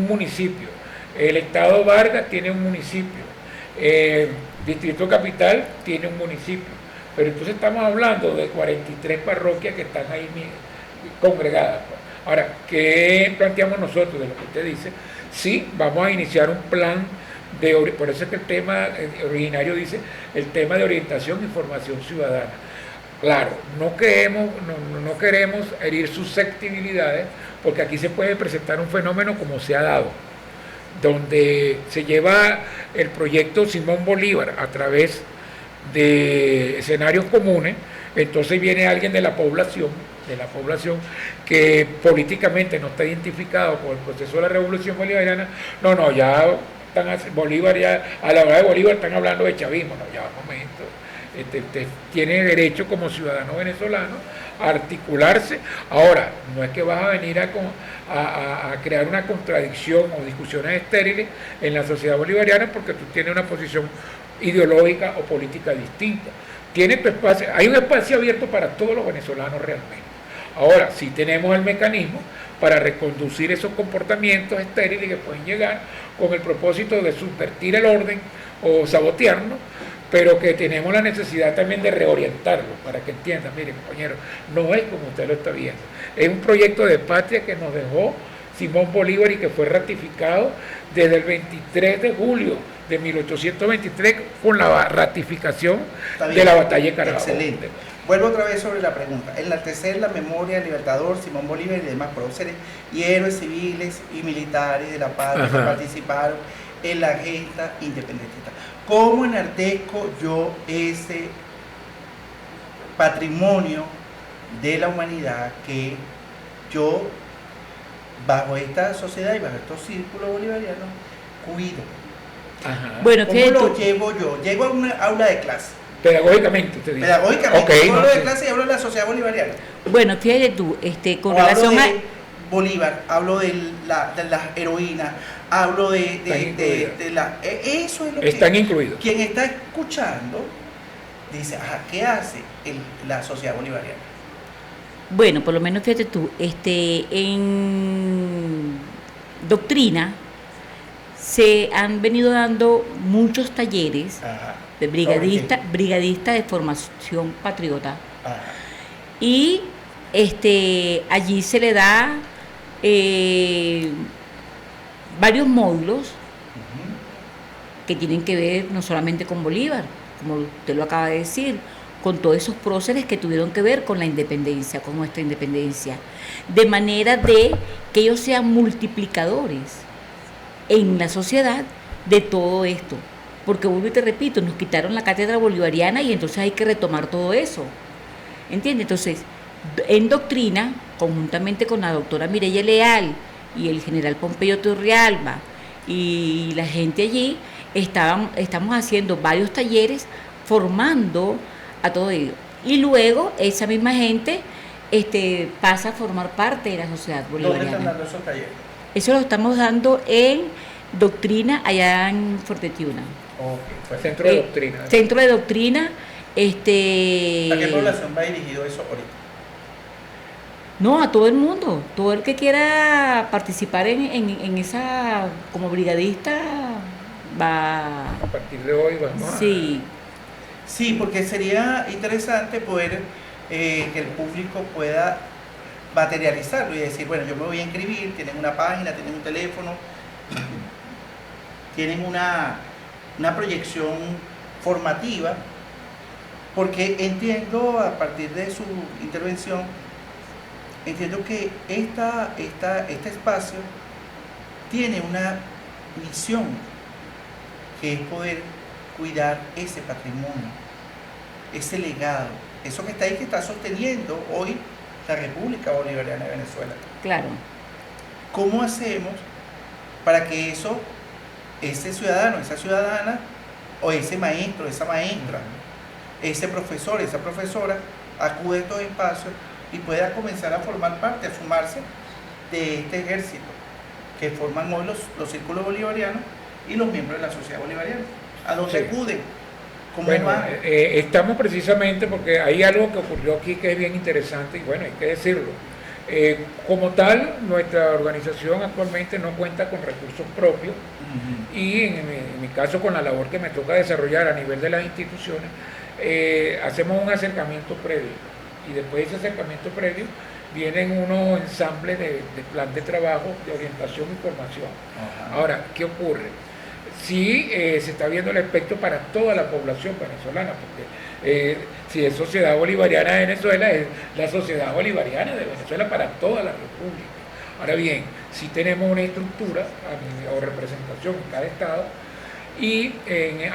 municipios. El estado Vargas tiene un municipio. Distrito Capital tiene un municipio. Pero entonces estamos hablando de 43 parroquias que están ahí congregadas. Ahora, ¿qué planteamos nosotros de lo que usted dice? Sí, vamos a iniciar un plan por eso es que el tema originario dice el tema de orientación y formación ciudadana. Claro, no queremos herir susceptibilidades, porque aquí se puede presentar un fenómeno como se ha dado, donde se lleva el proyecto Simón Bolívar a través de escenarios comunes, entonces viene alguien de la población que políticamente no está identificado con el proceso de la revolución bolivariana, ya Bolívar, ya a la hora de Bolívar están hablando de chavismo, ya un momento, tiene derecho como ciudadano venezolano a articularse. Ahora, no es que vas a venir a crear una contradicción o discusiones estériles en la sociedad bolivariana porque tú tienes una posición ideológica o política distinta. Tiene tu espacio, hay un espacio abierto para todos los venezolanos realmente. Ahora, sí tenemos el mecanismo para reconducir esos comportamientos estériles que pueden llegar con el propósito de subvertir el orden o sabotearnos, pero que tenemos la necesidad también de reorientarlo para que entiendan, miren, compañeros, no es como usted lo está viendo, es un proyecto de patria que nos dejó Simón Bolívar y que fue ratificado desde el 23 de julio de 1823 con la ratificación de la batalla de Carabobo. Excelente. Vuelvo otra vez sobre la pregunta. Enaltecer la memoria del Libertador, Simón Bolívar y demás próceres y héroes civiles y militares de la patria que participaron en la gesta independentista. ¿Cómo enaltezco yo ese patrimonio de la humanidad que yo, bajo esta sociedad y bajo estos círculos bolivarianos, cuido? Bueno, ¿Cómo lo llevo yo? Llego a una aula de clase. Pedagógicamente, usted dice. Pedagógicamente, Okay, yo hablo de clase y hablo de la sociedad bolivariana. Bueno, fíjate tú, con O relación hablo de Bolívar, hablo de las heroínas, hablo de la... Eso es lo que... Están incluidos. Quien está escuchando dice, ajá, ¿qué hace la sociedad bolivariana? Bueno, por lo menos fíjate tú, en doctrina se han venido dando muchos talleres de brigadista de formación patriota. Y allí se le da varios módulos que tienen que ver no solamente con Bolívar, como usted lo acaba de decir, con todos esos próceres que tuvieron que ver con la independencia, con nuestra independencia, de manera de que ellos sean multiplicadores en la sociedad de todo esto. Porque vuelvo y te repito, nos quitaron la cátedra bolivariana y entonces hay que retomar todo eso. ¿Entiendes? Entonces, en doctrina, conjuntamente con la doctora Mireya Leal y el general Pompeyo Turrialba y la gente allí, estamos haciendo varios talleres formando a todo ello. Y luego esa misma gente pasa a formar parte de la sociedad bolivariana. ¿Dónde están dando esos talleres? Eso lo estamos dando en doctrina allá en Fuerte Tiuna. Pues centro de doctrina. Centro de doctrina. ¿A qué población va dirigido eso ahorita? No, a todo el mundo, todo el que quiera participar en esa, como brigadista va... A partir de hoy vamos a... Sí, Sí, porque sería interesante poder que el público pueda materializarlo y decir, bueno, yo me voy a inscribir, tienen una página, tienen un teléfono, tienen una proyección formativa, porque entiendo a partir de su intervención, entiendo que este espacio tiene una misión, que es poder cuidar ese patrimonio, ese legado, eso que está ahí, que está sosteniendo hoy la República Bolivariana de Venezuela. claro. ¿Cómo hacemos para que ese ciudadano, esa ciudadana, o ese maestro, esa maestra, ese profesor, esa profesora, acude a estos espacios y pueda comenzar a formar parte, a sumarse de este ejército que forman hoy los círculos bolivarianos y los miembros de la sociedad bolivariana? ¿A dónde Sí. acuden? ¿Cómo Bueno, van? estamos precisamente porque hay algo que ocurrió aquí que es bien interesante y bueno, hay que decirlo. Como tal, nuestra organización actualmente no cuenta con recursos propios y en mi caso con la labor que me toca desarrollar a nivel de las instituciones, hacemos un acercamiento previo y después de ese acercamiento previo vienen unos ensambles de plan de trabajo, de orientación y formación. Ajá. Ahora, ¿qué ocurre? Sí, se está viendo el aspecto para toda la población venezolana, porque si es Sociedad Bolivariana de Venezuela, es la Sociedad Bolivariana de Venezuela para toda la República. Ahora bien, sí tenemos una estructura o representación en cada estado y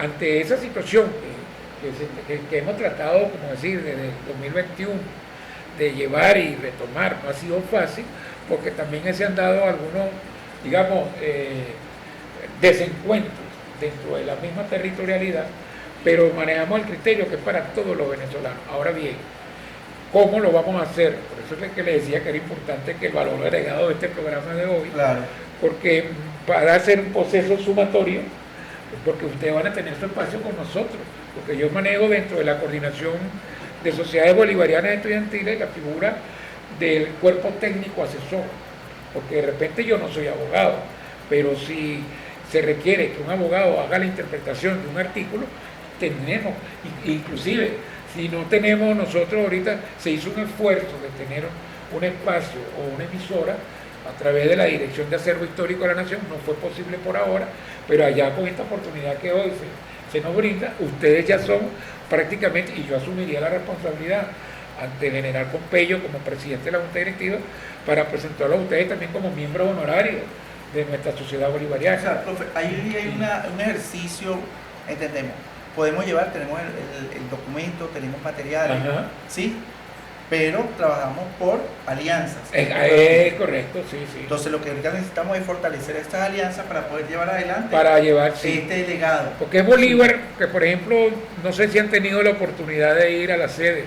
ante esa situación que hemos tratado, como decir, desde el 2021, de llevar y retomar, no ha sido fácil, porque también se han dado algunos, digamos, desencuentros dentro de la misma territorialidad, pero manejamos el criterio que es para todos los venezolanos. Ahora bien, ¿cómo lo vamos a hacer? Por eso es que le decía que era importante que el valor agregado de este programa de hoy, Claro. porque para hacer un proceso sumatorio, porque ustedes van a tener su espacio con nosotros, porque yo manejo dentro de la coordinación de sociedades bolivarianas estudiantiles la figura del cuerpo técnico asesor, porque de repente yo no soy abogado, pero si se requiere que un abogado haga la interpretación de un artículo, tenemos, inclusive si no tenemos nosotros ahorita, se hizo un esfuerzo de tener un espacio o una emisora a través de la Dirección de Acervo Histórico de la Nación, no fue posible por ahora, pero allá con esta oportunidad que hoy se nos brinda, ustedes ya son prácticamente, y yo asumiría la responsabilidad ante el general Pompeyo como presidente de la Junta Directiva, para presentarlo a ustedes también como miembros honorarios de nuestra sociedad bolivariana. O sea, profe, ahí hay un ejercicio, entendemos, podemos llevar, tenemos el documento, tenemos materiales, Ajá. ¿sí? Pero trabajamos por alianzas. Es correcto, sí, sí. Entonces lo que ahorita necesitamos es fortalecer estas alianzas para poder llevar adelante Para llevar, sí. este legado. Porque es Bolívar, que por ejemplo, no sé si han tenido la oportunidad de ir a la sede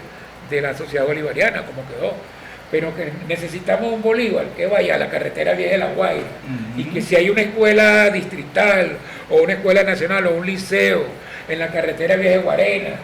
de la Sociedad Bolivariana, como quedó, pero que necesitamos un Bolívar que vaya a la carretera vieja de La Guaira, y que si hay una escuela distrital, o una escuela nacional, o un liceo en la carretera vieja de Guarena,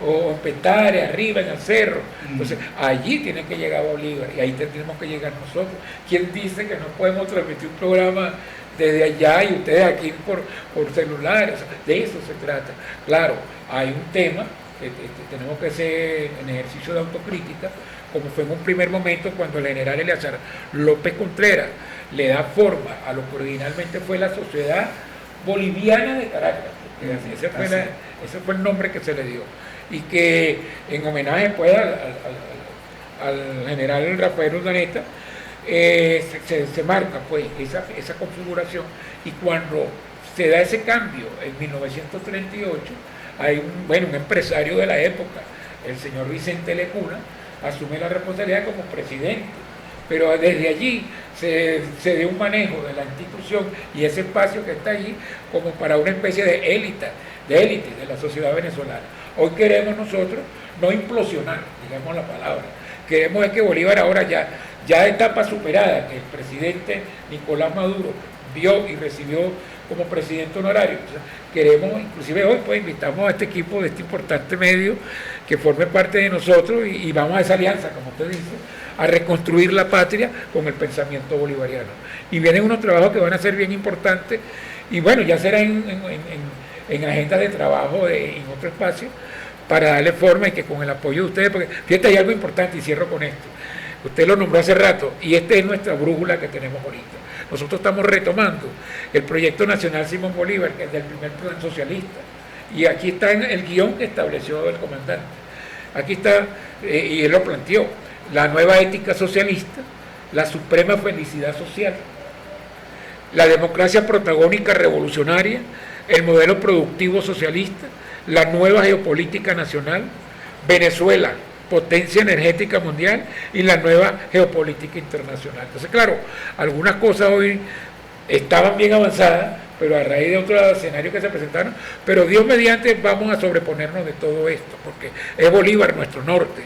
o en Petare, arriba en el cerro, entonces allí tiene que llegar Bolívar, y ahí tendremos que llegar nosotros. ¿Quién dice que no podemos transmitir un programa desde allá y ustedes aquí por celulares? De eso se trata. Claro, hay un tema que tenemos que hacer en ejercicio de autocrítica, como fue en un primer momento cuando el general Eleazar López Contreras le da forma a lo que originalmente fue la Sociedad Boliviana de Caracas, ese fue el nombre que se le dio, y que en homenaje pues al general Rafael Urdaneta se marca pues esa configuración, y cuando se da ese cambio en 1938, hay un empresario de la época, el señor Vicente Lecuna, asume la responsabilidad como presidente, pero desde allí se dio un manejo de la institución y ese espacio que está allí como para una especie de élite de la sociedad venezolana. Hoy queremos nosotros no implosionar, digamos la palabra, queremos es que Bolívar ahora ya etapa superada, que el presidente Nicolás Maduro vio y recibió como presidente honorario. O sea, queremos, inclusive hoy pues invitamos a este equipo de este importante medio que forme parte de nosotros y vamos a esa alianza, como usted dice, a reconstruir la patria con el pensamiento bolivariano. Y vienen unos trabajos que van a ser bien importantes Y bueno, ya será en agendas de trabajo en otro espacio para darle forma y que con el apoyo de ustedes, porque fíjate, hay algo importante y cierro con esto. Usted lo nombró hace rato y esta es nuestra brújula que tenemos ahorita. Nosotros estamos retomando el proyecto nacional Simón Bolívar, que es del primer plan socialista. Y aquí está el guión que estableció el comandante. Aquí está, y él lo planteó, la nueva ética socialista, la suprema felicidad social, la democracia protagónica revolucionaria, el modelo productivo socialista, la nueva geopolítica nacional, Venezuela, potencia energética mundial y la nueva geopolítica internacional. Entonces, claro, algunas cosas hoy estaban bien avanzadas, pero a raíz de otros escenarios que se presentaron, pero Dios mediante vamos a sobreponernos de todo esto, porque es Bolívar nuestro norte.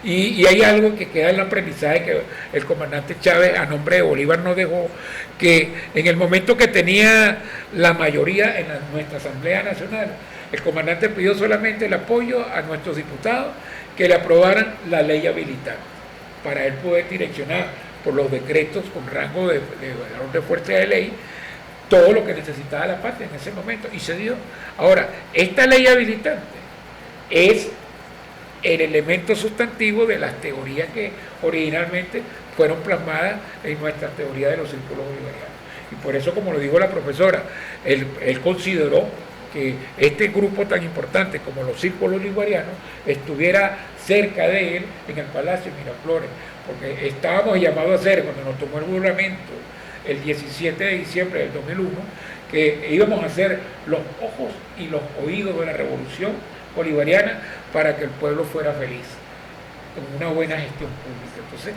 Y hay algo que queda en el aprendizaje que el comandante Chávez a nombre de Bolívar nos dejó, que en el momento que tenía la mayoría en nuestra Asamblea Nacional, el comandante pidió solamente el apoyo a nuestros diputados que le aprobaran la ley habilitante, para él poder direccionar por los decretos con rango de valor de fuerza de ley todo lo que necesitaba la patria en ese momento, y se dio. Ahora, esta ley habilitante es el elemento sustantivo de las teorías que originalmente fueron plasmadas en nuestra teoría de los círculos bolivarianos. Y por eso, como lo dijo la profesora, él consideró que este grupo tan importante como los círculos bolivarianos estuviera cerca de él en el Palacio de Miraflores, porque estábamos llamados a hacer, cuando nos tomó el juramento el 17 de diciembre del 2001, que íbamos a ser los ojos y los oídos de la revolución bolivariana para que el pueblo fuera feliz, con una buena gestión pública. Entonces,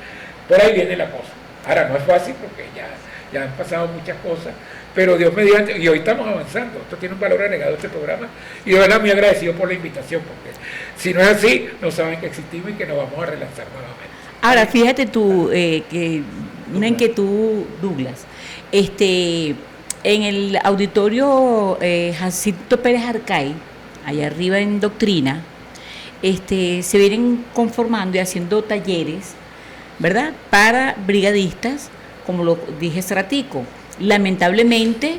por ahí viene la cosa. Ahora, no es fácil porque ya han pasado muchas cosas, pero Dios mediante, y hoy estamos avanzando. Esto tiene un valor agregado a este programa, y de verdad muy agradecido por la invitación, porque si no es así, no saben que existimos y que nos vamos a relanzar nuevamente. Ahora, fíjate tú, que una inquietud, Douglas. En el auditorio Jacinto Pérez Arcay, allá arriba en Doctrina, se vienen conformando y haciendo talleres, ¿verdad?, para brigadistas, como lo dije hace ratico. Lamentablemente,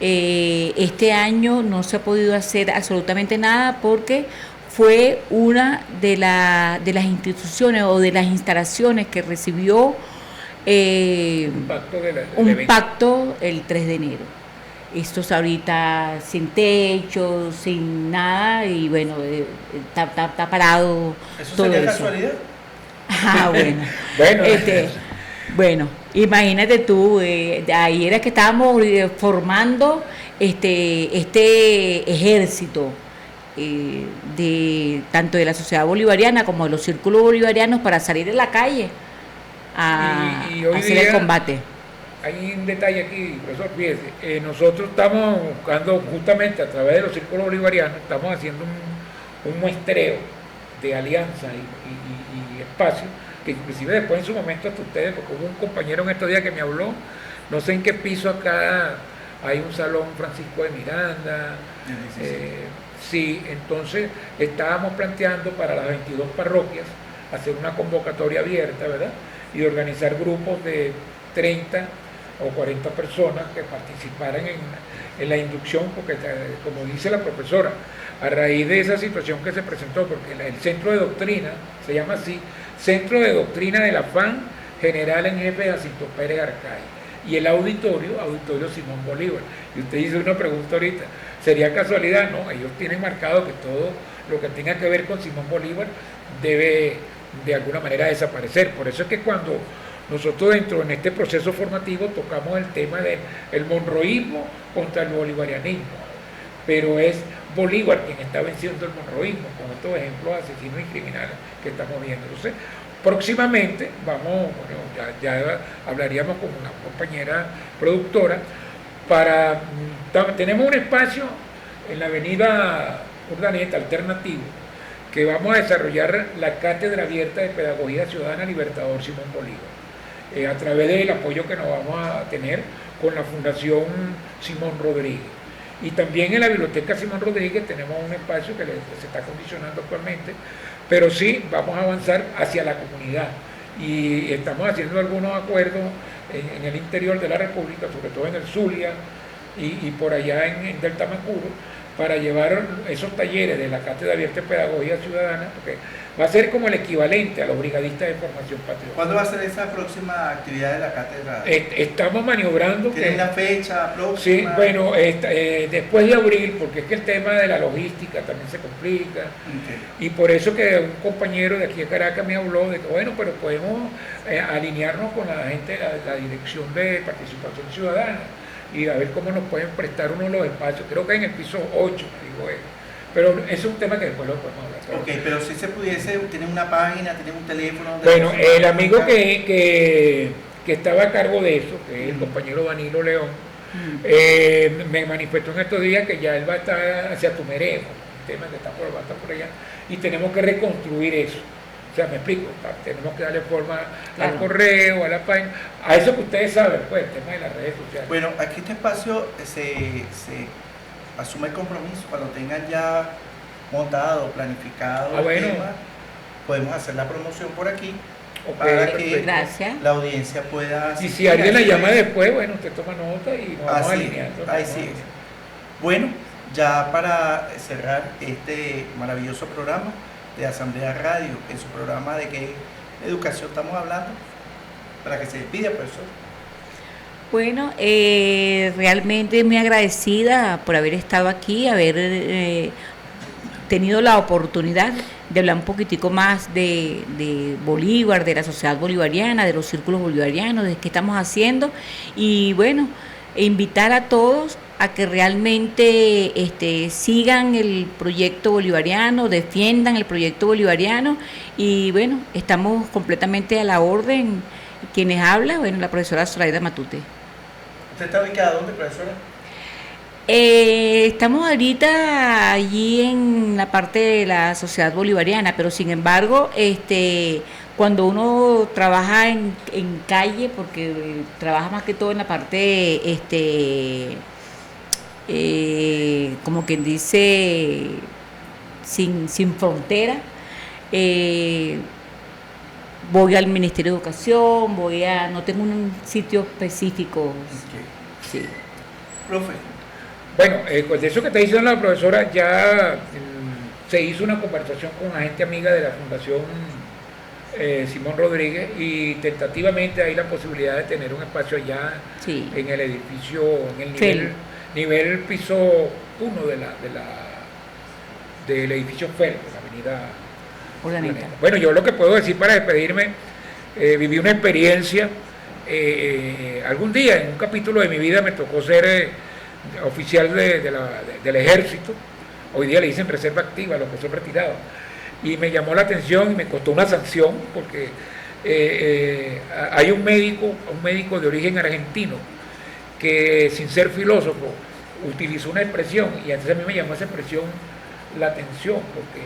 este año no se ha podido hacer absolutamente nada porque fue una de las instituciones o de las instalaciones que recibió un pacto el 3 de enero. Esto es ahorita sin techo, sin nada, y bueno, está parado. ¿Eso todo sería eso. casualidad? Ah, bueno. Bueno, imagínate tú, ahí era que estábamos formando este ejército tanto de la sociedad bolivariana como de los círculos bolivarianos para salir en la calle a hacer el combate. Hay un detalle aquí, profesor, fíjese, nosotros estamos buscando justamente a través de los círculos bolivarianos, estamos haciendo un muestreo de alianza y espacio, que inclusive después en su momento hasta ustedes, porque hubo un compañero en estos días que me habló, no sé en qué piso acá hay un salón Francisco de Miranda, sí, entonces estábamos planteando para las 22 parroquias hacer una convocatoria abierta, ¿verdad?, y organizar grupos de 30 o 40 personas que participaran en la inducción, porque como dice la profesora, a raíz de esa situación que se presentó, porque el Centro de Doctrina, se llama así, Centro de Doctrina del Afán General en Jefe de Jacinto Pérez Arcay, y el auditorio Simón Bolívar. Y usted hizo una pregunta ahorita, ¿sería casualidad? No, ellos tienen marcado que todo lo que tenga que ver con Simón Bolívar debe de alguna manera desaparecer. Por eso es que cuando nosotros en este proceso formativo tocamos el tema del monroísmo contra el bolivarianismo, pero es Bolívar quien está venciendo el monroísmo con estos ejemplos asesinos y criminales que estamos viendo. Entonces, próximamente ya hablaríamos con una compañera productora tenemos un espacio en la avenida Urdaneta alternativo que vamos a desarrollar la Cátedra Abierta de Pedagogía Ciudadana Libertador Simón Bolívar, a través del apoyo que nos vamos a tener con la Fundación Simón Rodríguez. Y también en la Biblioteca Simón Rodríguez tenemos un espacio que se está condicionando actualmente, pero sí vamos a avanzar hacia la comunidad. Y estamos haciendo algunos acuerdos en el interior de la República, sobre todo en el Zulia, y por allá en Delta Macuro, para llevar esos talleres de la Cátedra Abierta de Pedagogía Ciudadana, porque va a ser como el equivalente a los brigadistas de formación patriótica. ¿Cuándo va a ser esa próxima actividad de la cátedra? Estamos maniobrando. ¿Tienen la fecha próxima? Sí, bueno, después de abril, porque es que el tema de la logística también se complica. Okay. Y por eso que un compañero de aquí de Caracas me habló de que, bueno, pero podemos alinearnos con la gente de la Dirección de Participación Ciudadana y a ver cómo nos pueden prestar uno de los espacios. Creo que en el piso 8, digo él. Pero ese es un tema que después lo podemos hablar. Ok, pero si se pudiese, ¿tienen una página, tienen un teléfono? Bueno, el amigo que estaba a cargo de eso, que es el compañero Danilo León, me manifestó en estos días que ya él va a estar hacia Tumeremo, un tema que va a estar por allá, y tenemos que reconstruir eso. O sea, me explico, tenemos que darle forma al correo, a la página, a eso que ustedes saben, pues, el tema de las redes sociales. Bueno, aquí este espacio se asume el compromiso cuando tengan ya montado, planificado el tema, podemos hacer la promoción por aquí para que la audiencia pueda asistir. Y si alguien la llama después, bueno, usted toma nota y nos vamos alineando. Ahí sí. Bueno, ya para cerrar este maravilloso programa de Asamblea Radio, en su programa de qué educación estamos hablando, para que se despida, profesor. Bueno, realmente muy agradecida por haber estado aquí, haber tenido la oportunidad de hablar un poquitico más de Bolívar, de la sociedad bolivariana, de los círculos bolivarianos, de qué estamos haciendo y bueno, invitar a todos a que realmente sigan el proyecto bolivariano, defiendan el proyecto bolivariano y bueno, estamos completamente a la orden. Quienes habla, bueno, la profesora Zoraida Matute. ¿Usted está ubicada dónde, profesora? Estamos ahorita allí en la parte de la sociedad bolivariana, pero sin embargo, cuando uno trabaja en calle, porque trabaja más que todo en la parte, como quien dice, sin frontera, voy al Ministerio de Educación, no tengo un sitio específico. Okay. Sí. Profe. Bueno, pues de eso que está diciendo la profesora, ya se hizo una conversación con una gente amiga de la Fundación Simón Rodríguez y tentativamente hay la posibilidad de tener un espacio allá en el edificio, en el nivel piso 1 del edificio FEL, de la avenida Urdaneta. Bueno, yo lo que puedo decir para despedirme, viví una experiencia, algún día en un capítulo de mi vida me tocó ser oficial del ejército, hoy día le dicen reserva activa a los que son retirados, y me llamó la atención y me costó una sanción porque hay un médico de origen argentino que sin ser filósofo utilizó una expresión y entonces a mí me llamó esa expresión la atención porque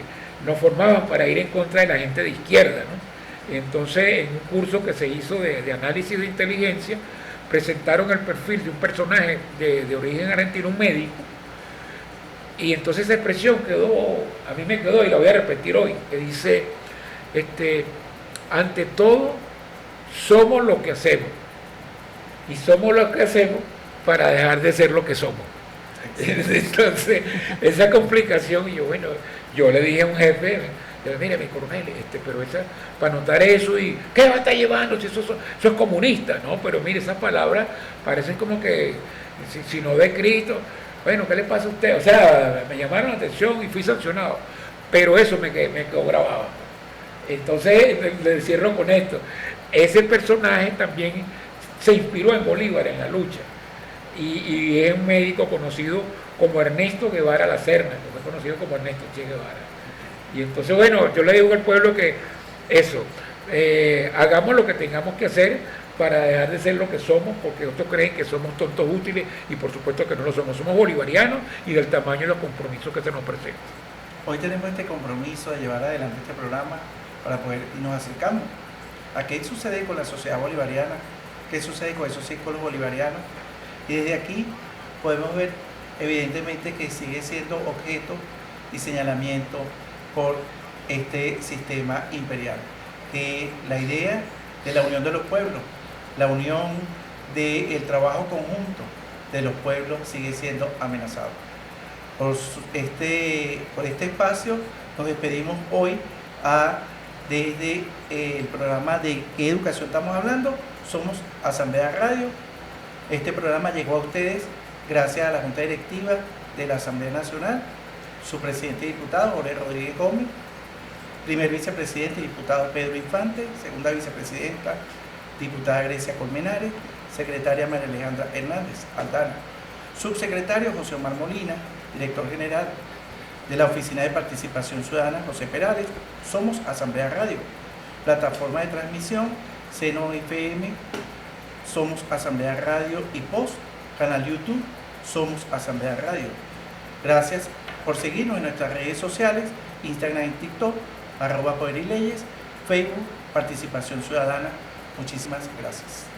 nos formaban para ir en contra de la gente de izquierda, ¿no? Entonces en un curso que se hizo de análisis de inteligencia presentaron el perfil de un personaje de origen argentino, un médico, y entonces esa expresión a mí me quedó y la voy a repetir hoy, que dice, ante todo somos lo que hacemos, y somos lo que hacemos para dejar de ser lo que somos. Entonces, esa complicación, y yo le dije a un jefe, mire, mi coronel, pero para notar eso, y ¿qué va a estar llevando? Si eso es comunista, ¿no? Pero mire, esas palabras parecen como que, si no de Cristo, bueno, ¿qué le pasa a usted? O sea, me llamaron la atención y fui sancionado, pero eso me quedó grabado. Entonces, le cierro con esto, ese personaje también se inspiró en Bolívar, en la lucha, y es un médico conocido como Ernesto Guevara La Serna, que fue conocido como Ernesto Che Guevara. Y entonces, bueno, yo le digo al pueblo que eso, hagamos lo que tengamos que hacer para dejar de ser lo que somos, porque otros creen que somos tontos útiles y por supuesto que no lo somos bolivarianos y del tamaño de los compromisos que se nos presentan. Hoy tenemos este compromiso de llevar adelante este programa para poder, y nos acercamos a qué sucede con la sociedad bolivariana, qué sucede con esos círculos bolivarianos, y desde aquí podemos ver evidentemente que sigue siendo objeto y señalamiento por este sistema imperial, que la idea de la unión de los pueblos, la unión del trabajo conjunto, de los pueblos sigue siendo amenazado. Por este espacio nos despedimos hoy desde el programa de ¿Qué educación estamos hablando? Somos Asamblea Radio. Este programa llegó a ustedes gracias a la Junta Directiva de la Asamblea Nacional, su presidente y diputado Jorge Rodríguez Gómez, primer vicepresidente y diputado Pedro Infante, segunda vicepresidenta diputada Grecia Colmenares, secretaria María Alejandra Hernández Aldana, subsecretario José Omar Molina, director general de la Oficina de Participación Ciudadana José Perales. Somos Asamblea Radio, plataforma de transmisión Seno FM, Somos Asamblea Radio y Post, canal YouTube Somos Asamblea Radio. Gracias por seguirnos en nuestras redes sociales, Instagram y TikTok, @Poder y Leyes, Facebook, Participación Ciudadana. Muchísimas gracias.